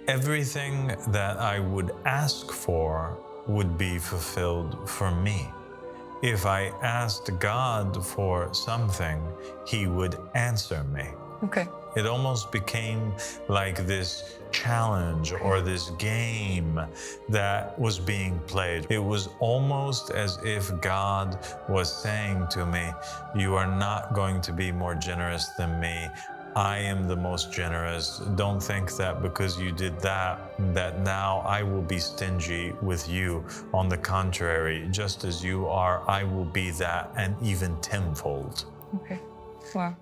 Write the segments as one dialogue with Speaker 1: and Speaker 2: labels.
Speaker 1: everything that I would ask for would be fulfilled for me. If I asked God for something, He would answer me.
Speaker 2: Okay.
Speaker 1: It almost became like this challenge or this game that was being played. It was almost as if God was saying to me, you are not going to be more generous than me. I am the most generous. Don't think that because you did that now I will be stingy with you. On the contrary, just as you are, I will be that, and even tenfold.
Speaker 2: Okay. Wow.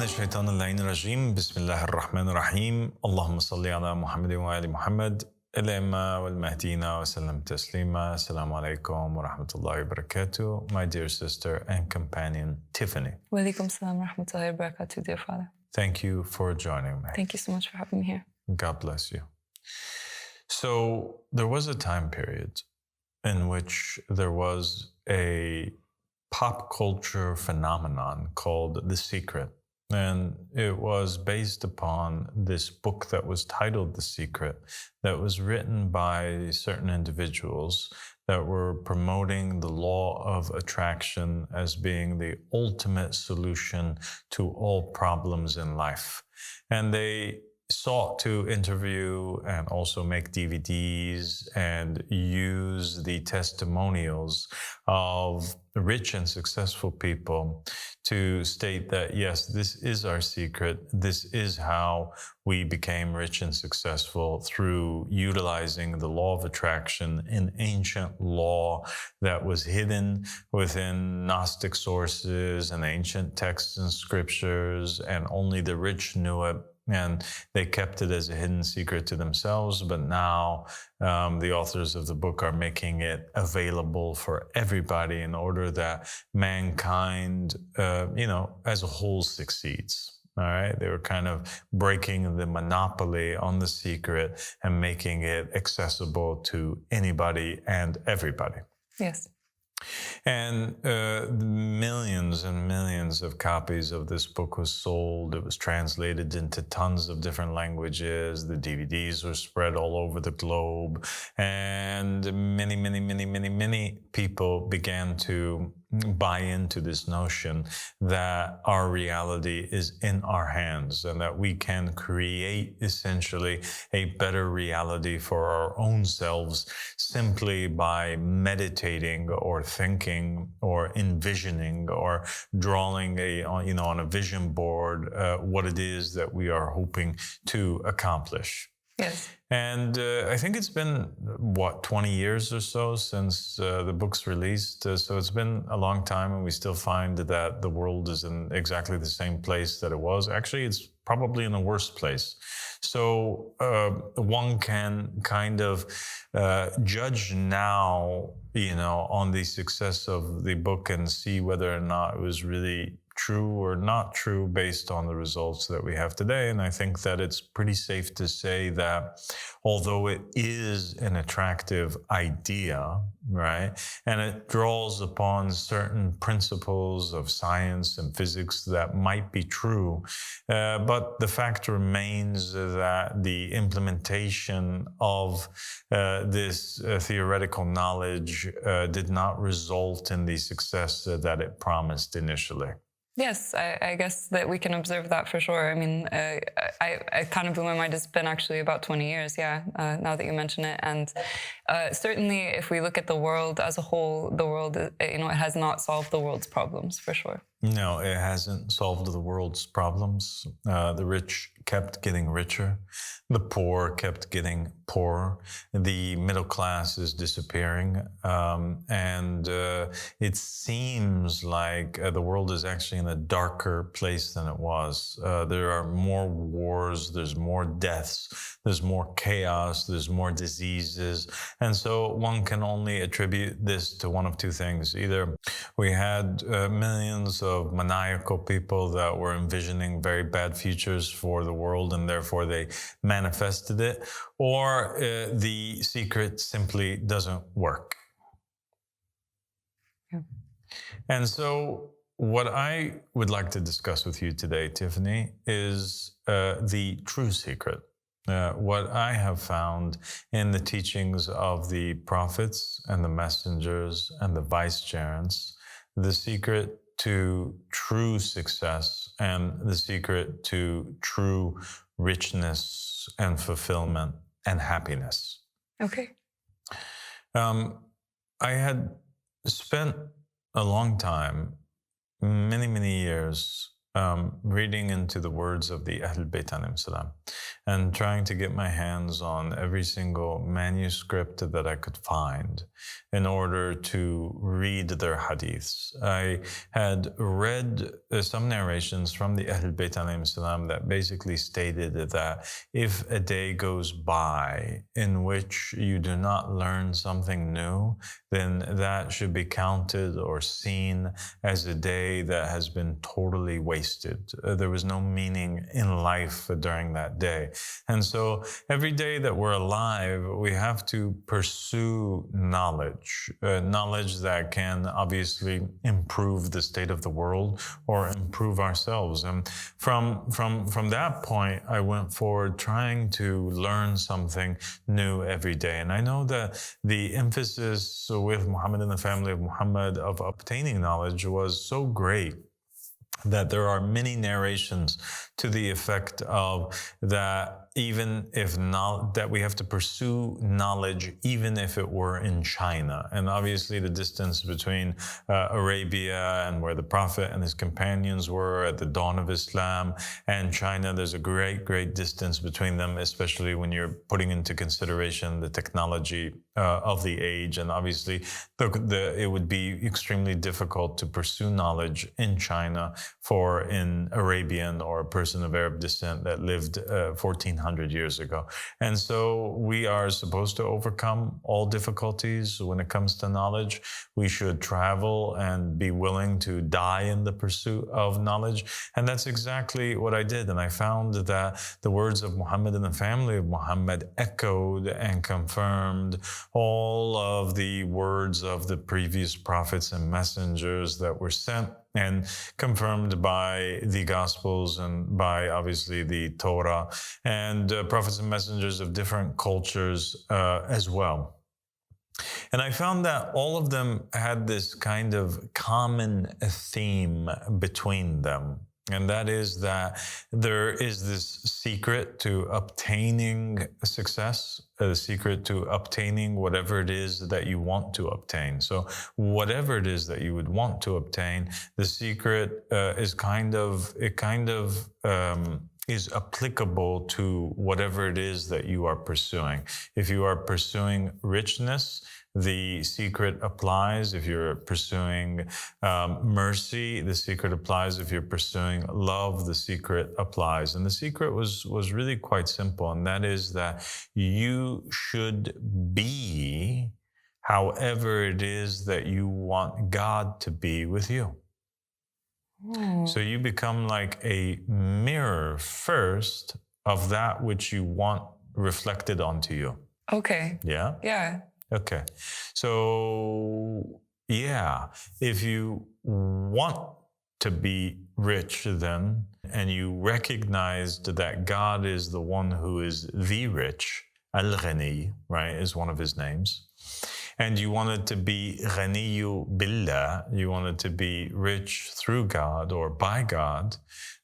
Speaker 1: الشيطان اللعين الرجيم بسم الله الرحمن الرحيم اللهم صل على محمد وآل محمد الأئمة والمهديين وسلم تسليما. السلام عليكم ورحمة الله وبركاته. My dear sister and companion Tiffany.
Speaker 2: Walaikum salam wa rahmatullahi wa barakatuh, dear father.
Speaker 1: Thank you for joining me.
Speaker 2: Thank you so much for having me here.
Speaker 1: God bless you. So there was a time period in which there was a pop culture phenomenon called The Secret. And it was based upon this book that was titled The Secret, that was written by certain individuals that were promoting the law of attraction as being the ultimate solution to all problems in life. And they sought to interview and also make DVDs and use the testimonials of rich and successful people to state that, yes, this is our secret. This is how we became rich and successful, through utilizing the law of attraction, an ancient law that was hidden within Gnostic sources and ancient texts and scriptures, and only the rich knew it. And they kept it as a hidden secret to themselves. But now the authors of the book are making it available for everybody in order that mankind, as a whole succeeds. All right. They were kind of breaking the monopoly on the secret and making it accessible to anybody and everybody.
Speaker 2: Yes.
Speaker 1: And millions and millions of copies of this book was sold. It was translated into tons of different languages. The DVDs were spread all over the globe. And many people began to buy into this notion that our reality is in our hands, and that we can create essentially a better reality for our own selves simply by meditating or thinking or envisioning or drawing on a vision board what it is that we are hoping to accomplish.
Speaker 2: Yes.
Speaker 1: And I think it's been, 20 years or so since the book's released. So it's been a long time, and we still find that the world is in exactly the same place that it was. Actually, it's probably in a worse place. So one can kind of judge now, on the success of the book and see whether or not it was really true or not true based on the results that we have today. And I think that it's pretty safe to say that although it is an attractive idea, right, and it draws upon certain principles of science and physics that might be true, but the fact remains that the implementation of this theoretical knowledge did not result in the success that it promised initially.
Speaker 2: Yes, I guess that we can observe that for sure. I mean, I kind of blew my mind. It's been actually about 20 years, now that you mention it. And certainly, if we look at the world as a whole, the world, it has not solved the world's problems, for sure.
Speaker 1: No, it hasn't solved the world's problems. The rich kept getting richer. The poor kept getting poorer. The middle class is disappearing. And it seems like the world is actually in a darker place than it was. There are more wars, there's more deaths, there's more chaos, there's more diseases. And so one can only attribute this to one of two things. Either we had millions of maniacal people that were envisioning very bad futures for the world and therefore they manifested it, or the secret simply doesn't work.
Speaker 2: Yeah.
Speaker 1: And so what I would like to discuss with you today, Tiffany, is the true secret. What I have found in the teachings of the prophets and the messengers and the vicegerents, the secret to true success and the secret to true richness and fulfillment and happiness.
Speaker 2: Okay.
Speaker 1: I had spent a long time, many years, reading into the words of the Ahl Bayt alayhim salam and trying to get my hands on every single manuscript that I could find in order to read their hadiths. I had read some narrations from the Ahl Bayt alayhim salam that basically stated that if a day goes by in which you do not learn something new, then that should be counted or seen as a day that has been totally wasted. There was no meaning in life during that day. And so every day that we're alive, we have to pursue knowledge, knowledge that can obviously improve the state of the world or improve ourselves. And from that point, I went forward trying to learn something new every day. And I know that the emphasis with Muhammad and the family of Muhammad of obtaining knowledge was so great that there are many narrations to the effect of that even if not, that we have to pursue knowledge even if it were in China. And obviously the distance between Arabia and where the Prophet and his companions were at the dawn of Islam and China, there's a great distance between them, especially when you're putting into consideration the technology of the age. And obviously it would be extremely difficult to pursue knowledge in China for an Arabian or a person of Arab descent that lived 1400 years ago. And so we are supposed to overcome all difficulties when it comes to knowledge. We should travel and be willing to die in the pursuit of knowledge. And that's exactly what I did. And I found that the words of Muhammad and the family of Muhammad echoed and confirmed all of the words of the previous prophets and messengers that were sent, and confirmed by the Gospels and by obviously the Torah and prophets and messengers of different cultures as well. And I found that all of them had this kind of common theme between them. And that is that there is this secret to obtaining success, a secret to obtaining whatever it is that you want to obtain. So whatever it is that you would want to obtain, the secret is is applicable to whatever it is that you are pursuing. If you are pursuing richness, the secret applies. If you're pursuing mercy, the secret applies. If you're pursuing love, the secret applies. And the secret was really quite simple, and that is that you should be however it is that you want God to be with you. So you become like a mirror first of that which you want reflected onto you.
Speaker 2: Okay.
Speaker 1: Yeah?
Speaker 2: Yeah.
Speaker 1: Okay. So, yeah, if you want to be rich then, and you recognized that God is the one who is the rich, Al-Ghani, right, is one of his names, and you wanted to be Ghaniyu Billah, you wanted to be rich through God or by God,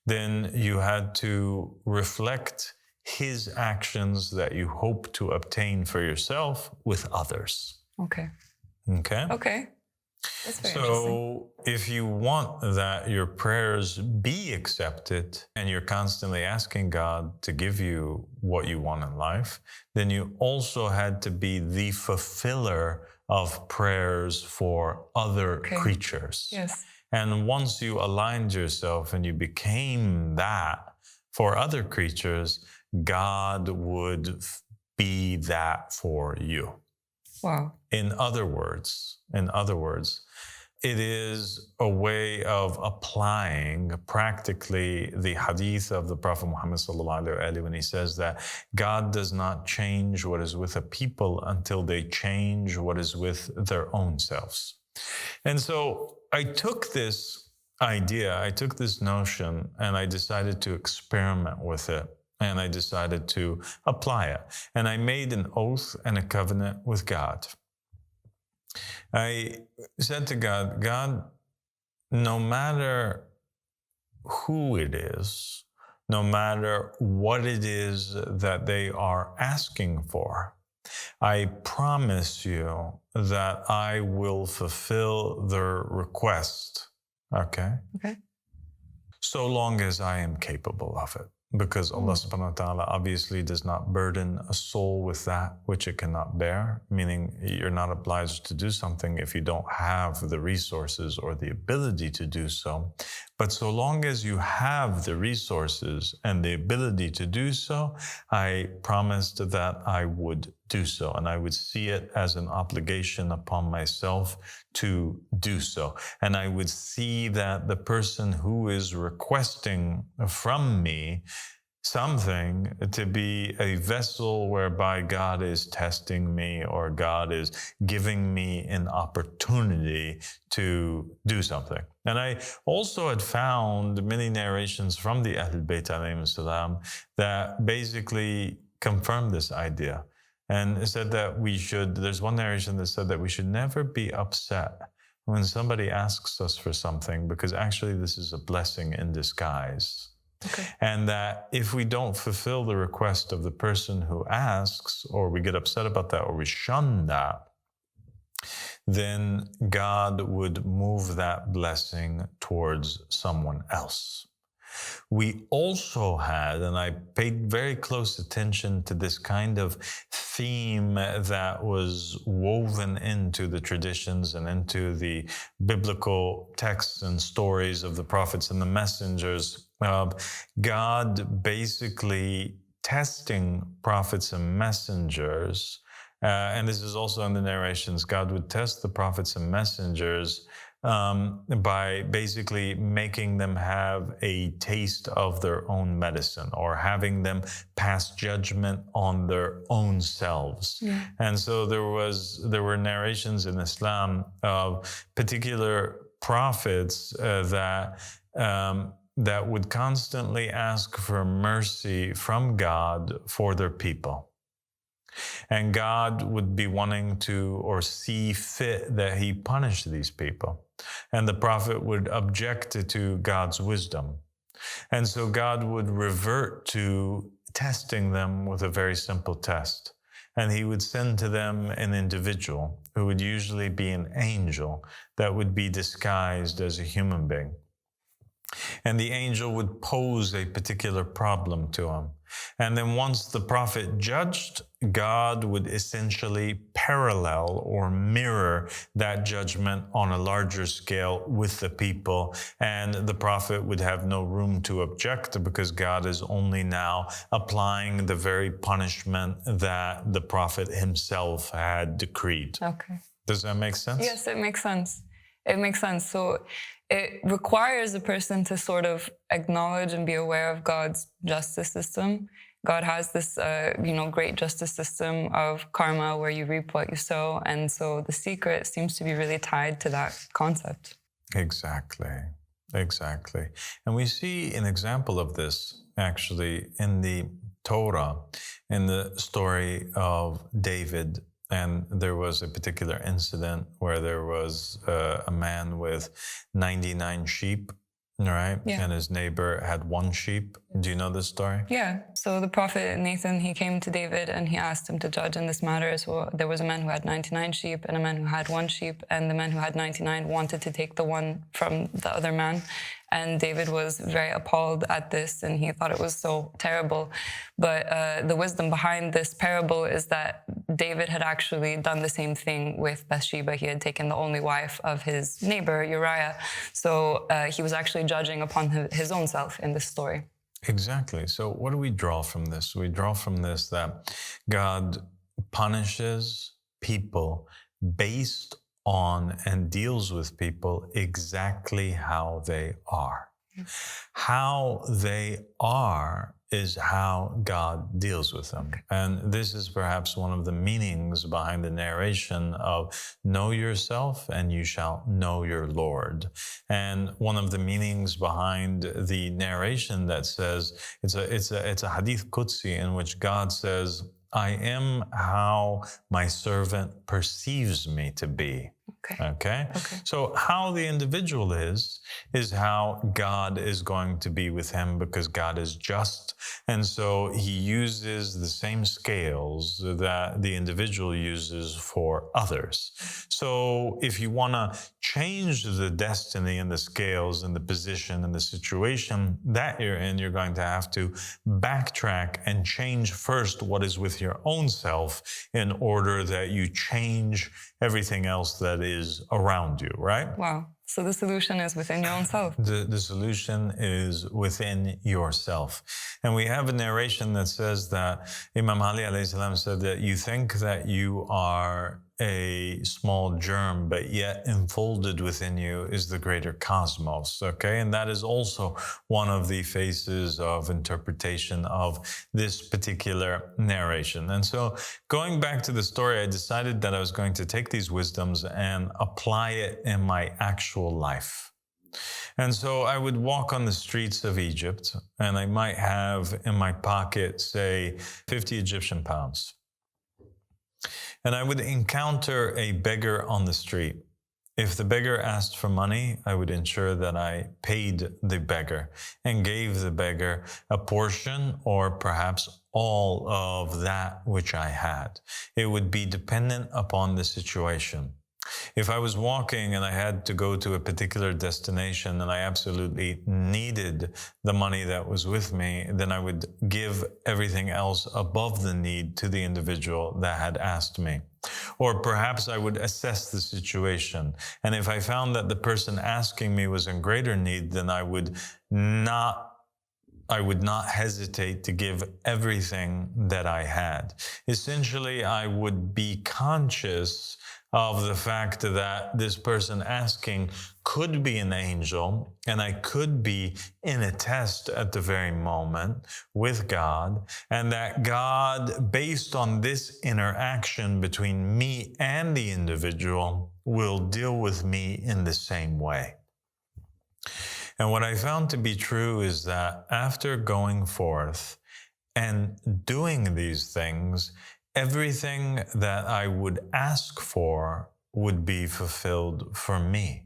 Speaker 1: then you had to reflect his actions that you hope to obtain for yourself with others.
Speaker 2: Okay.
Speaker 1: Okay?
Speaker 2: Okay. That's very interesting.
Speaker 1: So if you want that your prayers be accepted and you're constantly asking God to give you what you want in life, then you also had to be the fulfiller of prayers for other creatures.
Speaker 2: Yes.
Speaker 1: And once you aligned yourself and you became that for other creatures, God would be that for you.
Speaker 2: Wow.
Speaker 1: In other words, it is a way of applying practically the hadith of the Prophet Muhammad ﷺ when he says that God does not change what is with a people until they change what is with their own selves. And so I took this idea, I took this notion, and I decided to experiment with it. And I decided to apply it. And I made an oath and a covenant with God. I said to God, God, no matter who it is, no matter what it is that they are asking for, I promise you that I will fulfill their request. Okay?
Speaker 2: Okay.
Speaker 1: So long as I am capable of it. Because Allah subhanahu wa ta'ala obviously does not burden a soul with that which it cannot bear, meaning you're not obliged to do something if you don't have the resources or the ability to do so. But so long as you have the resources and the ability to do so, I promised that I would do so. And I would see it as an obligation upon myself to do so. And I would see that the person who is requesting from me something to be a vessel whereby God is testing me or God is giving me an opportunity to do something. And I also had found many narrations from the Ahlul Bayt alayhim salam that basically confirmed this idea. And it said that we should, there's one narration that said that we should never be upset when somebody asks us for something, because actually this is a blessing in disguise. Okay. And that if we don't fulfill the request of the person who asks, or we get upset about that, or we shun that, then God would move that blessing towards someone else. We also had, and I paid very close attention to this kind of theme that was woven into the traditions and into the biblical texts and stories of the prophets and the messengers of God basically testing prophets and messengers. And this is also in the narrations. God would test the prophets and messengers by basically making them have a taste of their own medicine, or having them pass judgment on their own selves. Yeah. And so there were narrations in Islam of particular prophets that would constantly ask for mercy from God for their people. And God would be wanting to, or see fit that he punished these people. And the prophet would object to God's wisdom. And so God would revert to testing them with a very simple test. And he would send to them an individual who would usually be an angel that would be disguised as a human being. And the angel would pose a particular problem to him. And then once the prophet judged, God would essentially parallel or mirror that judgment on a larger scale with the people. And the prophet would have no room to object, because God is only now applying the very punishment that the prophet himself had decreed.
Speaker 2: Okay.
Speaker 1: Does that make sense?
Speaker 2: Yes, it makes sense. It makes sense. So it requires a person to sort of acknowledge and be aware of God's justice system. God has this, great justice system of karma where you reap what you sow. And so the secret seems to be really tied to that concept.
Speaker 1: Exactly. And we see an example of this actually in the Torah, in the story of David. And there was a particular incident where there was a man with 99 sheep, right? Yeah. And his neighbor had one sheep. Do you know this story?
Speaker 2: Yeah. So the prophet Nathan, he came to David and he asked him to judge in this matter. So there was a man who had 99 sheep and a man who had one sheep. And the man who had 99 wanted to take the one from the other man. And David was very appalled at this, and he thought it was so terrible. But the wisdom behind this parable is that David had actually done the same thing with Bathsheba. He had taken the only wife of his neighbor, Uriah. So he was actually judging upon his own self in this story.
Speaker 1: Exactly. So what do we draw from this? We draw from this that God punishes people based on and deals with people exactly how they are. How they are is how God deals with them. And this is perhaps one of the meanings behind the narration of know yourself and you shall know your Lord. And one of the meanings behind the narration that says, it's a hadith Qudsi in which God says, I am how my servant perceives me to be. Okay? So how the individual is how God is going to be with him, because God is just. And so he uses the same scales that the individual uses for others. So if you want to change the destiny and the scales and the position and the situation that you're in, you're going to have to backtrack and change first what is with your own self in order that you change everything else that is around you, right?
Speaker 2: Wow. So the solution is within your own self.
Speaker 1: The solution is within yourself. And we have a narration that says that Imam Ali alayhi salam said that you think that you are a small germ, but yet enfolded within you is the greater cosmos, okay? And that is also one of the phases of interpretation of this particular narration. And so going back to the story, I decided that I was going to take these wisdoms and apply it in my actual life. And so I would walk on the streets of Egypt, and I might have in my pocket, say, 50 Egyptian pounds. And I would encounter a beggar on the street. If the beggar asked for money, I would ensure that I paid the beggar and gave the beggar a portion or perhaps all of that which I had. It would be dependent upon the situation. If I was walking and I had to go to a particular destination and I absolutely needed the money that was with me, then I would give everything else above the need to the individual that had asked me. Or perhaps I would assess the situation. And if I found that the person asking me was in greater need, then I would not hesitate to give everything that I had. Essentially, I would be conscious of the fact that this person asking could be an angel, and I could be in a test at the very moment with God, and that God, based on this interaction between me and the individual, will deal with me in the same way. And what I found to be true is that after going forth and doing these things, everything that I would ask for would be fulfilled for me.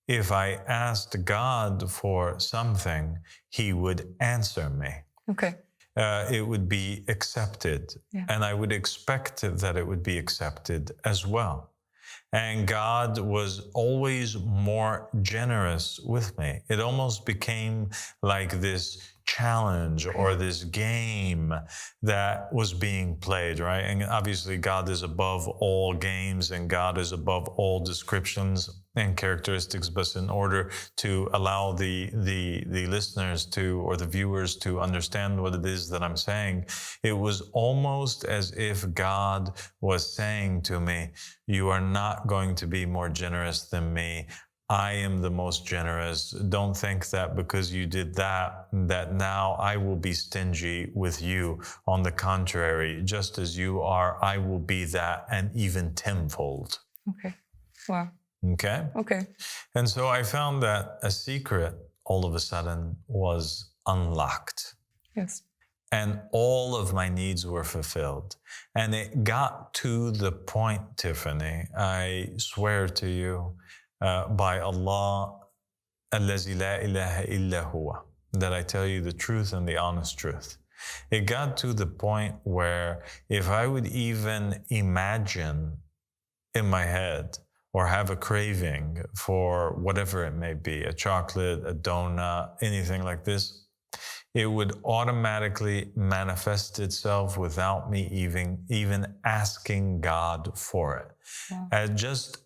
Speaker 1: If I asked God for something, He would answer me.
Speaker 2: Okay.
Speaker 1: It would be accepted. Yeah. And I would expect that it would be accepted as well. And God was always more generous with me. It almost became like this challenge or this game that was being played, right? And obviously God is above all games and God is above all descriptions and characteristics, but in order to allow the listeners to, or the viewers to understand what it is that I'm saying, it was almost as if God was saying to me, you are not going to be more generous than me. I am the most generous. Don't think that because you did that now I will be stingy with you. On the contrary, just as you are, I will be that, and even tenfold.
Speaker 2: Okay. Wow.
Speaker 1: Okay?
Speaker 2: Okay.
Speaker 1: And so I found that a secret all of a sudden was unlocked.
Speaker 2: Yes.
Speaker 1: And all of my needs were fulfilled. And it got to the point, Tiffany, I swear to you, by Allah, Allazi la ilaha illa huwa, that I tell you the truth and the honest truth. It got to the point where if I would even imagine in my head or have a craving for whatever it may be, a chocolate, a donut, anything like this, it would automatically manifest itself without me even asking God for it. Wow. Just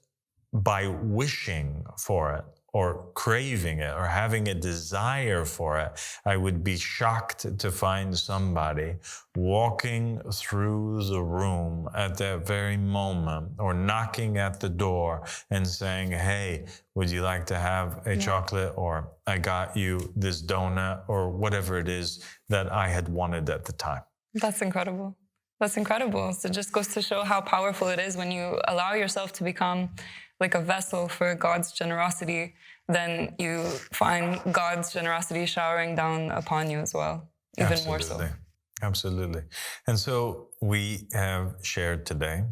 Speaker 1: by wishing for it or craving it or having a desire for it, I would be shocked to find somebody walking through the room at that very moment or knocking at the door and saying, hey, would you like to have a chocolate, or I got you this donut, or whatever it is that I had wanted at the time.
Speaker 2: That's incredible. That's incredible. So it just goes to show how powerful it is when you allow yourself to become like a vessel for God's generosity, then you find God's generosity showering down upon you as well, even more so.
Speaker 1: Absolutely. And so we have shared today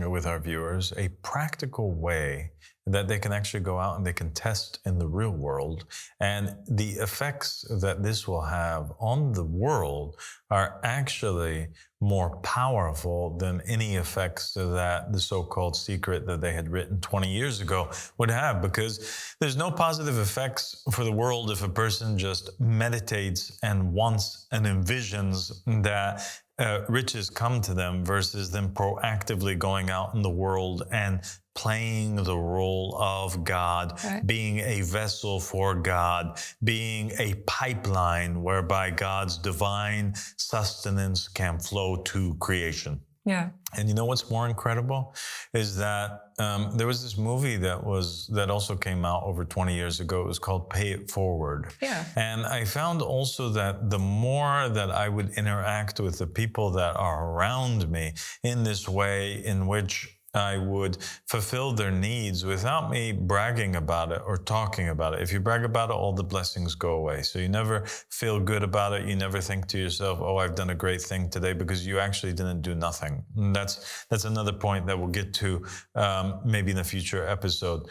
Speaker 1: with our viewers a practical way that they can actually go out and they can test in the real world. And the effects that this will have on the world are actually more powerful than any effects that the so-called secret that they had written 20 years ago would have, because there's no positive effects for the world if a person just meditates and wants and envisions that riches come to them versus them proactively going out in the world and playing the role of God, being a vessel for God, being a pipeline whereby God's divine sustenance can flow to creation.
Speaker 2: Yeah.
Speaker 1: And you know what's more incredible is that there was this movie that also came out over 20 years ago. It was called Pay It Forward.
Speaker 2: Yeah.
Speaker 1: And I found also that the more that I would interact with the people that are around me in this way in which I would fulfill their needs without me bragging about it or talking about it. If you brag about it, all the blessings go away. So you never feel good about it. You never think to yourself, oh, I've done a great thing today, because you actually didn't do nothing. And that's another point that we'll get to maybe in a future episode.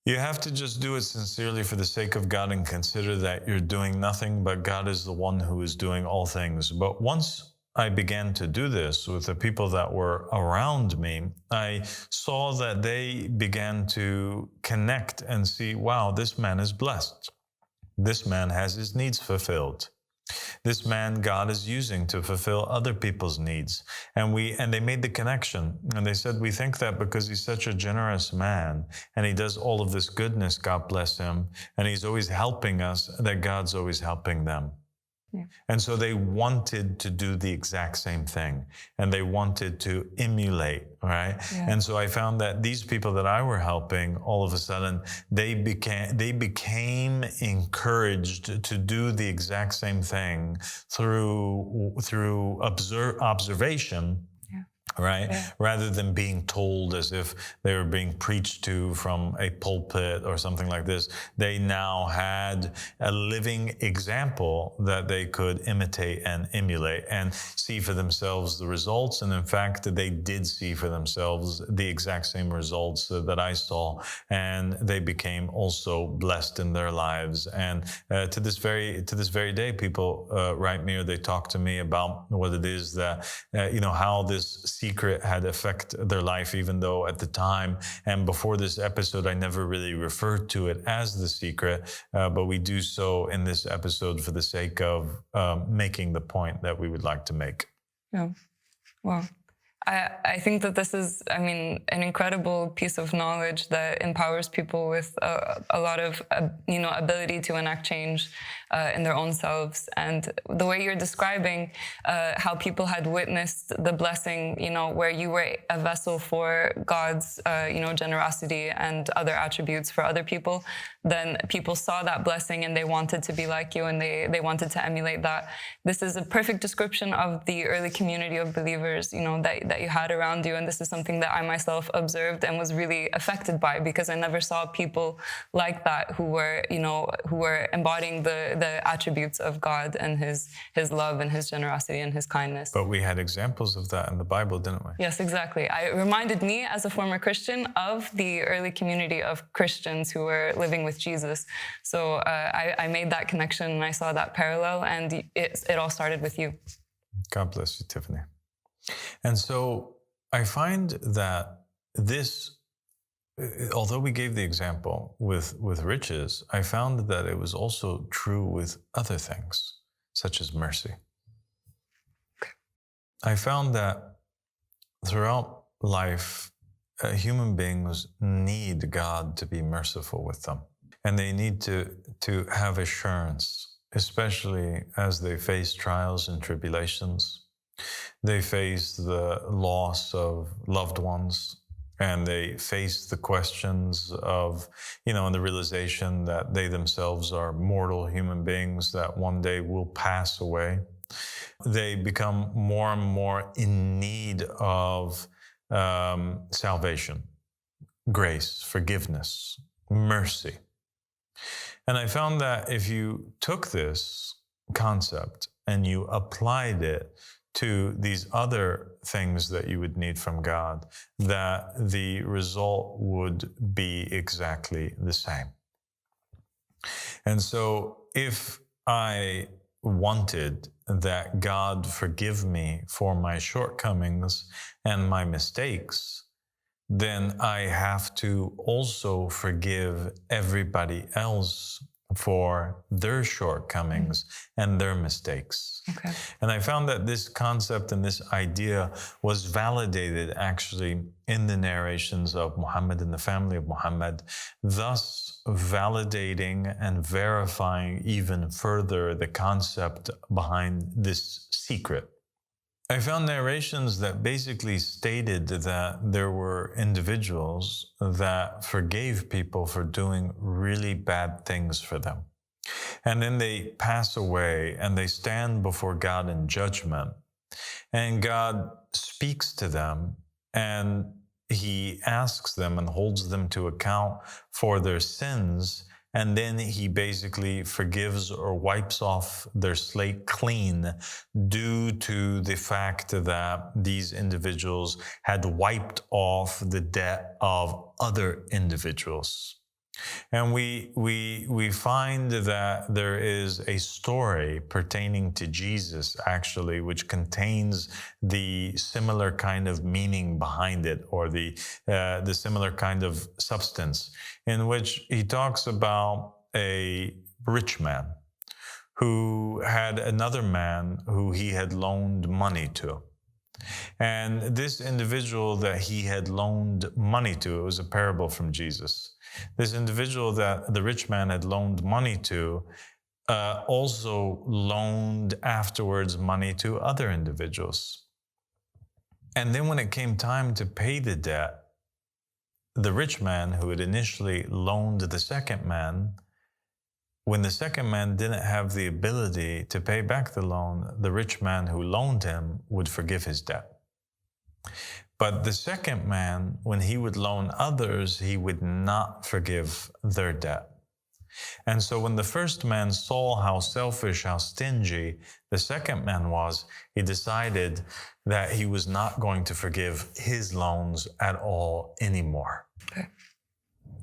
Speaker 1: You have to just do it sincerely for the sake of God and consider that you're doing nothing, but God is the one who is doing all things. But once I began to do this with the people that were around me, I saw that they began to connect and see, wow, this man is blessed. This man has his needs fulfilled. This man God is using to fulfill other people's needs. And they made the connection. And they said, we think that because he's such a generous man and he does all of this goodness, God bless him, and he's always helping us, that God's always helping them. Yeah. And so they wanted to do the exact same thing, and they wanted to emulate, right? Yeah. And so I found that these people that I were helping, all of a sudden, they became encouraged to do the exact same thing through observation. Right? Yeah. Rather than being told as if they were being preached to from a pulpit or something like this, they now had a living example that they could imitate and emulate and see for themselves the results. And in fact, they did see for themselves the exact same results that I saw, and they became also blessed in their lives. And to this very day, people write me or they talk to me about what it is that how this secret had affected their life, even though at the time and before this episode, I never really referred to it as the secret, but we do so in this episode for the sake of making the point that we would like to make.
Speaker 2: Yeah. Wow. I think that this is, an incredible piece of knowledge that empowers people with a lot of, ability to enact change in their own selves. And the way you're describing how people had witnessed the blessing, where you were a vessel for God's, generosity and other attributes for other people, then people saw that blessing and they wanted to be like you, and they wanted to emulate that. This is a perfect description of the early community of believers, that you had around you. And this is something that I myself observed and was really affected by, because I never saw people like that who were embodying the attributes of God and his love and his generosity and his kindness.
Speaker 1: But we had examples of that in the Bible, didn't we?
Speaker 2: Yes, exactly. It reminded me as a former Christian of the early community of Christians who were living with Jesus. So I made that connection and I saw that parallel, and it all started with you.
Speaker 1: God bless you, Tiffany. And so I find that this, although we gave the example with riches, I found that it was also true with other things, such as mercy. I found that throughout life, human beings need God to be merciful with them. And they need to have assurance, especially as they face trials and tribulations. They face the loss of loved ones, and they face the questions of, and the realization that they themselves are mortal human beings that one day will pass away. They become more and more in need of salvation, grace, forgiveness, mercy. And I found that if you took this concept and you applied it to these other things that you would need from God, that the result would be exactly the same. And so if I wanted that God forgive me for my shortcomings and my mistakes, then I have to also forgive everybody else for their shortcomings and their mistakes.
Speaker 2: Okay.
Speaker 1: And I found that this concept and this idea was validated actually in the narrations of Muhammad and the family of Muhammad, thus validating and verifying even further the concept behind this secret. I found narrations that basically stated that there were individuals that forgave people for doing really bad things for them. And then they pass away and they stand before God in judgment. And God speaks to them and he asks them and holds them to account for their sins. And then he basically forgives or wipes off their slate clean due to the fact that these individuals had wiped off the debt of other individuals. And we find that there is a story pertaining to Jesus, actually, which contains the similar kind of meaning behind it, or the similar kind of substance, in which he talks about a rich man who had another man who he had loaned money to. And this individual that he had loaned money to, it was a parable from Jesus. This individual that the rich man had loaned money to also loaned afterwards money to other individuals. And then when it came time to pay the debt, the rich man who had initially loaned the second man, when the second man didn't have the ability to pay back the loan, the rich man who loaned him would forgive his debt. But the second man, when he would loan others, he would not forgive their debt. And so when the first man saw how selfish, how stingy the second man was, he decided that he was not going to forgive his loans at all anymore.
Speaker 2: Okay.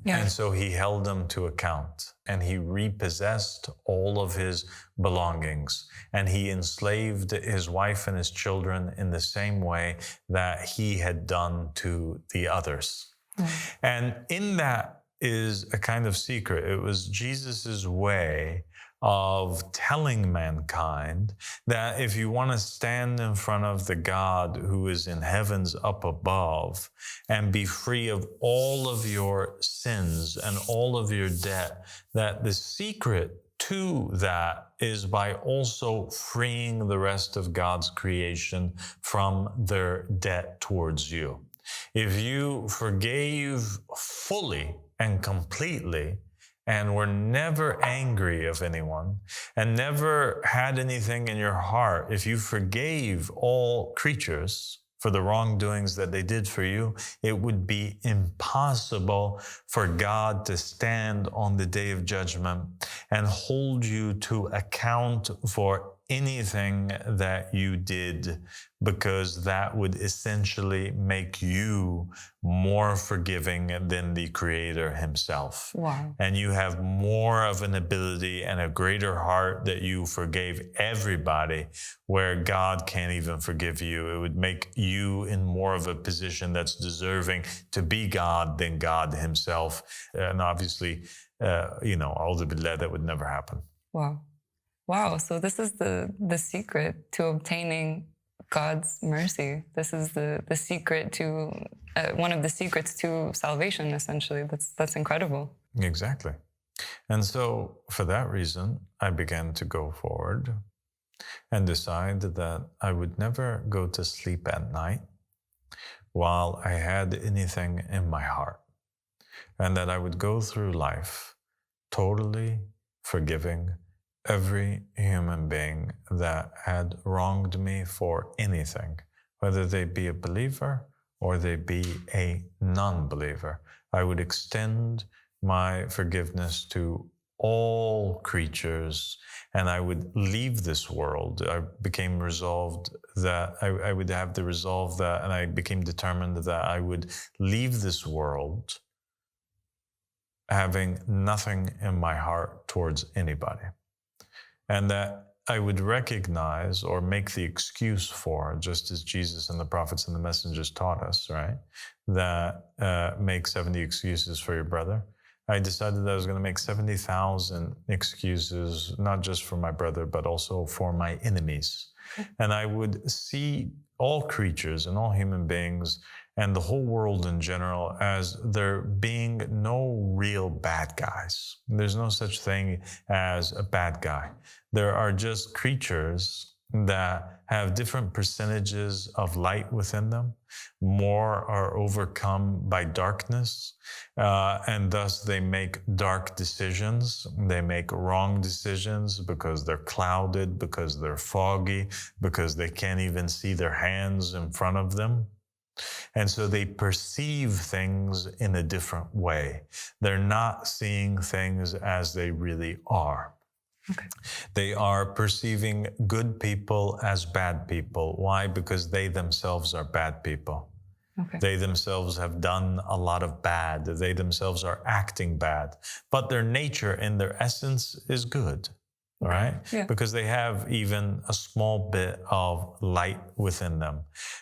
Speaker 2: Yeah.
Speaker 1: And so he held them to account, and he repossessed all of his belongings, and he enslaved his wife and his children in the same way that he had done to the others. Mm. And in that is a kind of secret. It was Jesus's way of telling mankind that if you want to stand in front of the God who is in heavens up above and be free of all of your sins and all of your debt, that the secret to that is by also freeing the rest of God's creation from their debt towards you. If you forgave fully and completely, and were never angry of anyone, and never had anything in your heart, if you forgave all creatures for the wrongdoings that they did for you, it would be impossible for God to stand on the day of judgment and hold you to account for anything that you did, because that would essentially make you more forgiving than the Creator himself.
Speaker 2: Wow.
Speaker 1: And you have more of an ability and a greater heart that you forgave everybody, where God can't even forgive you. It would make you in more of a position that's deserving to be God than God himself. And obviously, A'udhu Billah, that would never happen.
Speaker 2: Wow. Wow. So this is the secret to obtaining God's mercy. This is the secret to, one of the secrets to salvation, essentially. That's incredible.
Speaker 1: Exactly. And so for that reason, I began to go forward and decide that I would never go to sleep at night while I had anything in my heart, and that I would go through life totally forgiving every human being that had wronged me for anything, whether they be a believer or they be a non-believer. I would extend my forgiveness to all creatures, and I would leave this world. I became resolved that I would have the resolve that, and I became determined that I would leave this world having nothing in my heart towards anybody. And that I would recognize or make the excuse for, just as Jesus and the prophets and the messengers taught us, right? That make 70 excuses for your brother. I decided that I was going to make 70,000 excuses, not just for my brother, but also for my enemies. And I would see all creatures and all human beings and the whole world in general as there being no real bad guys. There's no such thing as a bad guy. There are just creatures that have different percentages of light within them. More are overcome by darkness, and thus they make dark decisions. They make wrong decisions because they're clouded, because they're foggy, because they can't even see their hands in front of them. And so they perceive things in a different way. They're not seeing things as they really are.
Speaker 2: Okay.
Speaker 1: They are perceiving good people as bad people. Why? Because they themselves are bad people.
Speaker 2: Okay.
Speaker 1: They themselves have done a lot of bad. They themselves are acting bad. But their nature and their essence is good, right?
Speaker 2: Yeah.
Speaker 1: Because they have even a small bit of light within them.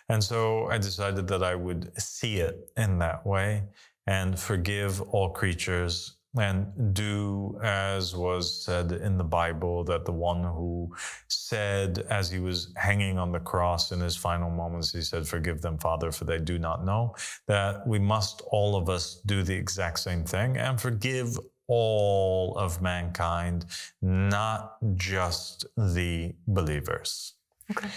Speaker 1: And so I decided that I would see it in that way and forgive all creatures, and do as was said in the Bible, that the one who said as he was hanging on the cross in his final moments, he said, "Forgive them, Father, for they do not know," that we must, all of us, do the exact same thing and forgive all of mankind, not just the believers.
Speaker 2: Okay.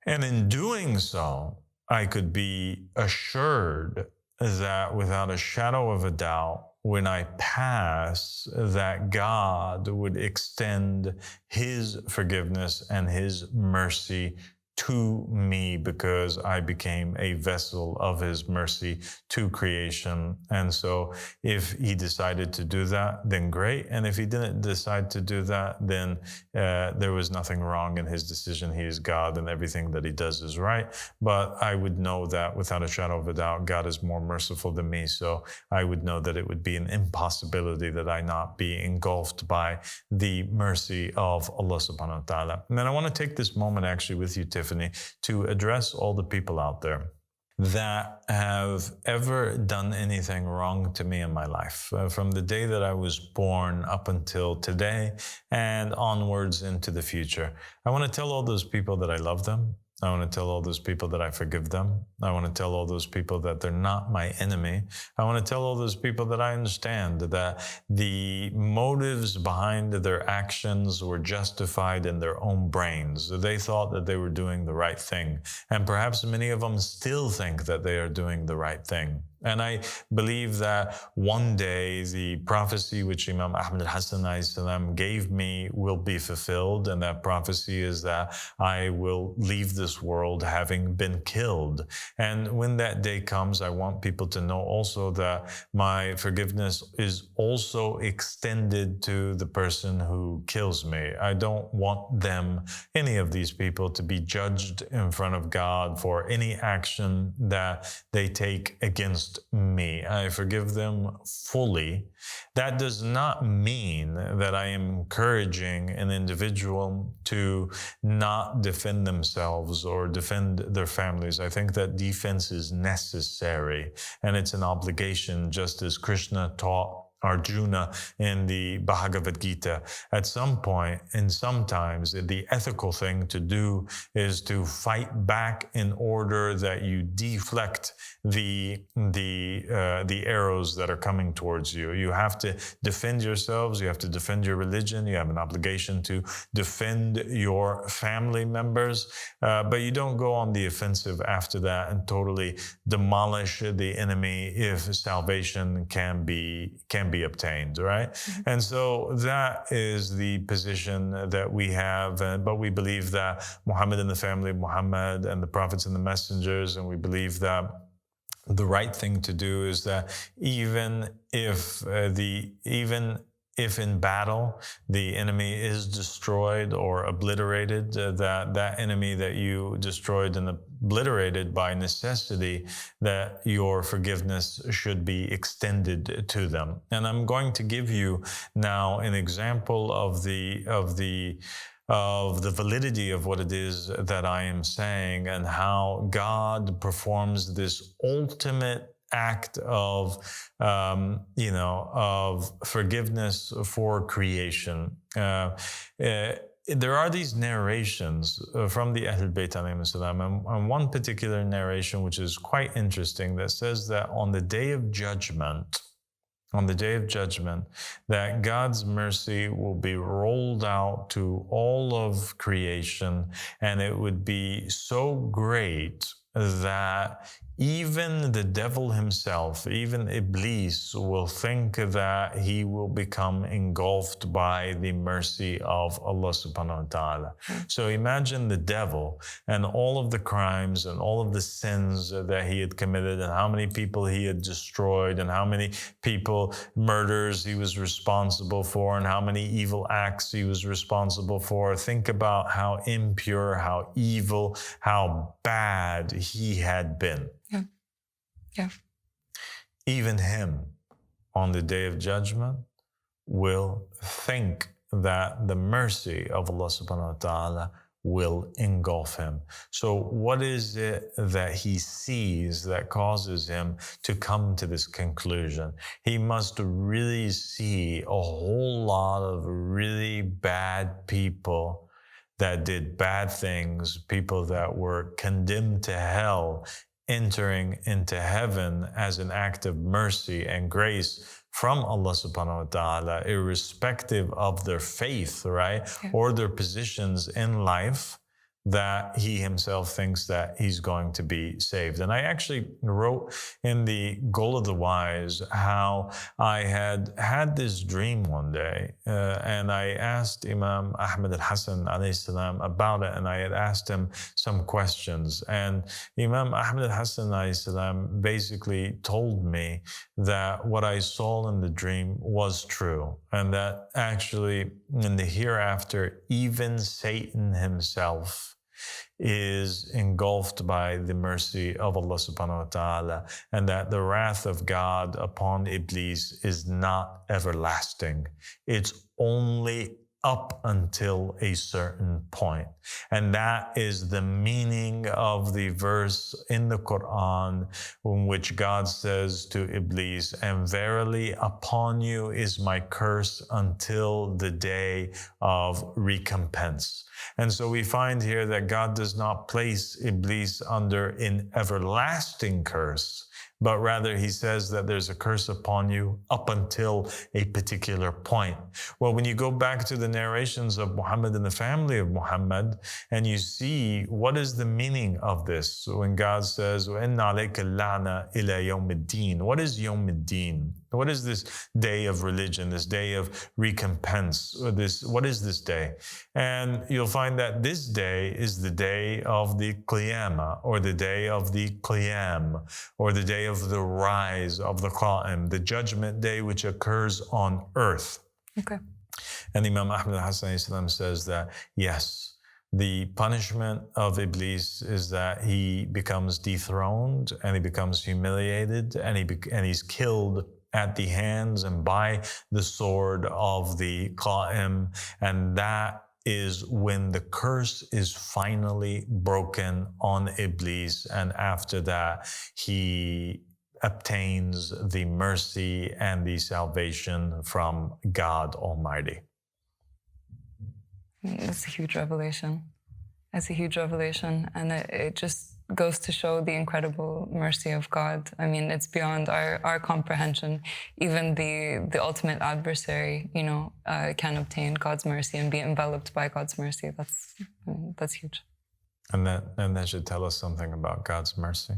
Speaker 1: And in doing so, I could be assured that without a shadow of a doubt, when I pass, that God would extend his forgiveness and his mercy to me, because I became a vessel of his mercy to creation. And so if he decided to do that, then great. And if he didn't decide to do that, then there was nothing wrong in his decision. He is God and everything that he does is right. But I would know that without a shadow of a doubt, God is more merciful than me. So I would know that it would be an impossibility that I not be engulfed by the mercy of Allah subhanahu wa ta'ala. And then I want to take this moment actually with you, Tiffany, to address all the people out there that have ever done anything wrong to me in my life, from the day that I was born up until today and onwards into the future. I want to tell all those people that I love them. I want to tell all those people that I forgive them. I want to tell all those people that they're not my enemy. I want to tell all those people that I understand that the motives behind their actions were justified in their own brains. They thought that they were doing the right thing. And perhaps many of them still think that they are doing the right thing. And I believe that one day the prophecy which Imam Ahmad al-Hassan gave me will be fulfilled. And that prophecy is that I will leave this world having been killed. And when that day comes, I want people to know also that my forgiveness is also extended to the person who kills me. I don't want them, any of these people, to be judged in front of God for any action that they take against me. I forgive them fully. That does not mean that I am encouraging an individual to not defend themselves or defend their families. I think that defense is necessary and it's an obligation, just as Krishna taught Arjuna in the Bhagavad Gita. At some point, and sometimes, the ethical thing to do is to fight back in order that you deflect the arrows that are coming towards you. You have to defend yourselves. You have to defend your religion. You have an obligation to defend your family members, but you don't go on the offensive after that and totally demolish the enemy if salvation can be obtained, right? Mm-hmm. And so that is the position that we have. But we believe that Muhammad and the family of Muhammad and the prophets and the messengers, and we believe that the right thing to do is that even if in battle the enemy is destroyed or obliterated, that enemy that you destroyed and obliterated, by necessity, that your forgiveness should be extended to them. And I'm going to give you now an example of the validity of what it is that I am saying, and how God performs this ultimate act of forgiveness for creation. There are these narrations from the Ahlul Bayt alayhim salam, and one particular narration which is quite interesting, that says that on the day of judgment, that God's mercy will be rolled out to all of creation, and it would be so great that even the devil himself, even Iblis, will think that he will become engulfed by the mercy of Allah subhanahu wa ta'ala. So imagine the devil and all of the crimes and all of the sins that he had committed, and how many people he had destroyed, and how many murders he was responsible for, and how many evil acts he was responsible for. Think about how impure, how evil, how bad he had been.
Speaker 2: Yeah.
Speaker 1: Even him, on the day of judgment, will think that the mercy of Allah subhanahu wa ta'ala will engulf him. So what is it that he sees that causes him to come to this conclusion? He must really see a whole lot of really bad people that did bad things, people that were condemned to hell, entering into heaven as an act of mercy and grace from Allah subhanahu wa ta'ala, irrespective of their faith, right? Yeah. Or their positions in life, that he himself thinks that he's going to be saved. And I actually wrote in the Goal of the Wise how I had this dream one day, and I asked Imam Ahmad al-Hassan alayhi salam about it, and I had asked him some questions. And Imam Ahmad al-Hassan alayhi salam basically told me that what I saw in the dream was true, and that actually in the hereafter, even Satan himself is engulfed by the mercy of Allah subhanahu wa ta'ala, and that the wrath of God upon Iblis is not everlasting. It's only up until a certain point. And that is the meaning of the verse in the Quran in which God says to Iblis, "And verily upon you is my curse until the day of recompense." And so we find here that God does not place Iblis under an everlasting curse, but rather he says that there's a curse upon you up until a particular point. Well, when you go back to the narrations of Muhammad and the family of Muhammad, and you see what is the meaning of this, when God says, وَإِنَّ عَلَيْكَ اللَّعْنَ إِلَى يَوْمِ الدِّينِ. What is Yawm al-Din? What is this day of religion, this day of recompense? What is this day? And you'll find that this day is the day of the Qiyamah, or the day of the Qiyam, or the day of the rise of the Qa'im, the judgment day which occurs on earth.
Speaker 2: Okay.
Speaker 1: And Imam Ahmad al-Hassan says that, yes, the punishment of Iblis is that he becomes dethroned, and he becomes humiliated, and he's killed at the hands and by the sword of the Qa'im. And that is when the curse is finally broken on Iblis. And after that, he obtains the mercy and the salvation from God Almighty.
Speaker 2: That's a huge revelation. That's a huge revelation. And it just goes to show the incredible mercy of God. I mean, it's beyond our comprehension. Even the ultimate adversary, can obtain God's mercy and be enveloped by God's mercy. That's huge.
Speaker 1: And that should tell us something about God's mercy.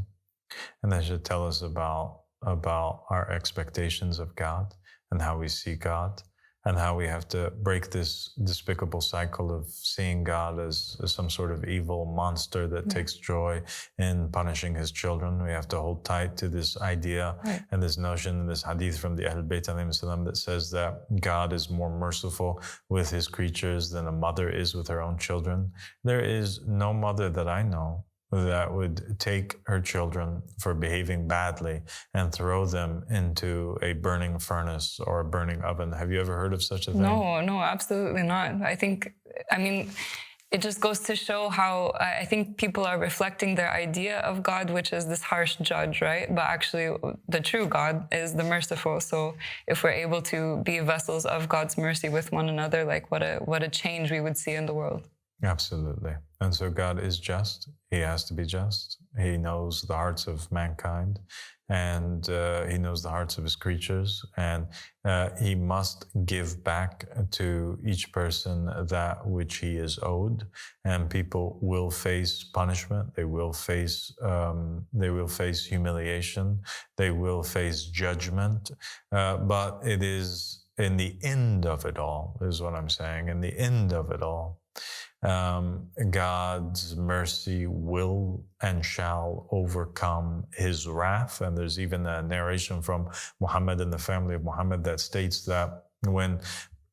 Speaker 1: And that should tell us about our expectations of God and how we see God, and how we have to break this despicable cycle of seeing God as some sort of evil monster that takes joy in punishing his children. We have to hold tight to this idea and this notion and this hadith from the Ahl Bayt that says that God is more merciful with his creatures than a mother is with her own children. There is no mother that I know that would take her children for behaving badly and throw them into a burning furnace or a burning oven. Have you ever heard of such a thing?
Speaker 2: No, absolutely not. It just goes to show how I think people are reflecting their idea of God, which is this harsh judge, right? But actually, the true God is the merciful. So if we're able to be vessels of God's mercy with one another, like what a change we would see in the world.
Speaker 1: Absolutely. And so God is just. He has to be just. He knows the hearts of mankind, and he knows the hearts of his creatures, and he must give back to each person that which he is owed. And people will face punishment. They will face humiliation. They will face judgment. But it is in the end of it all, is what I'm saying. In the end of it all, God's mercy will and shall overcome his wrath. And there's even a narration from Muhammad and the family of Muhammad that states that when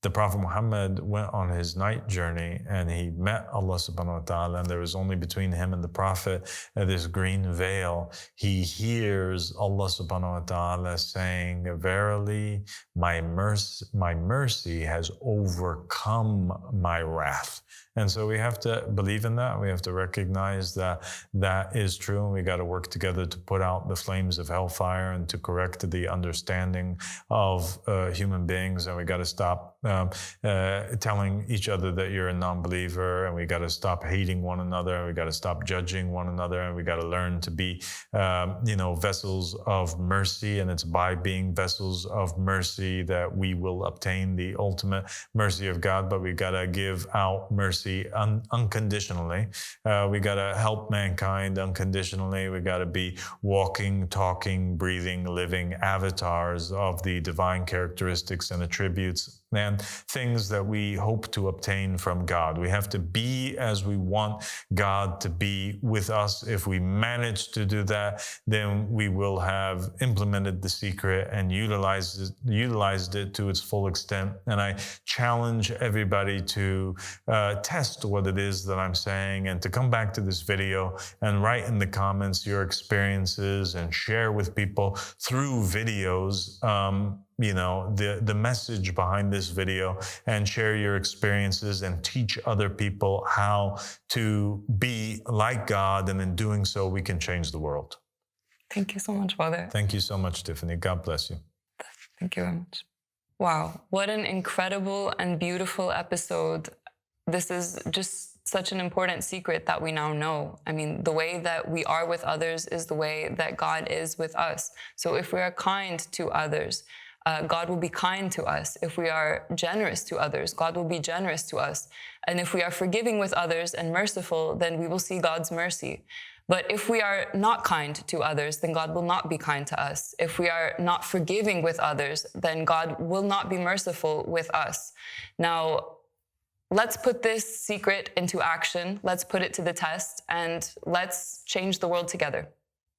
Speaker 1: the Prophet Muhammad went on his night journey and he met Allah subhanahu wa ta'ala, and there was only between him and the Prophet this green veil, he hears Allah subhanahu wa ta'ala saying, "Verily, my mercy has overcome my wrath." And so we have to believe in that. We have to recognize that that is true. And we got to work together to put out the flames of hellfire and to correct the understanding of human beings. And we got to stop telling each other that you're a non-believer. And we got to stop hating one another. And we got to stop judging one another. And we got to learn to be, vessels of mercy. And it's by being vessels of mercy that we will obtain the ultimate mercy of God. But we got to give out mercy unconditionally. We got to help mankind unconditionally. We got to be walking, talking, breathing, living avatars of the divine characteristics and attributes and things that we hope to obtain from God. We have to be as we want God to be with us. If we manage to do that, then we will have implemented the secret and utilized it to its full extent. And I challenge everybody to test what it is that I'm saying and to come back to this video and write in the comments your experiences and share with people through videos the message behind this video, and share your experiences and teach other people how to be like God. And in doing so, we can change the world.
Speaker 2: Thank you so much, Father.
Speaker 1: Thank you so much, Tiffany. God bless you.
Speaker 2: Thank you very much. Wow, what an incredible and beautiful episode. This is just such an important secret that we now know. I mean, the way that we are with others is the way that God is with us. So if we are kind to others, God will be kind to us. If we are generous to others, God will be generous to us. And if we are forgiving with others and merciful, then we will see God's mercy. But if we are not kind to others, then God will not be kind to us. If we are not forgiving with others, then God will not be merciful with us. Now, let's put this secret into action. Let's put it to the test, and let's change the world together.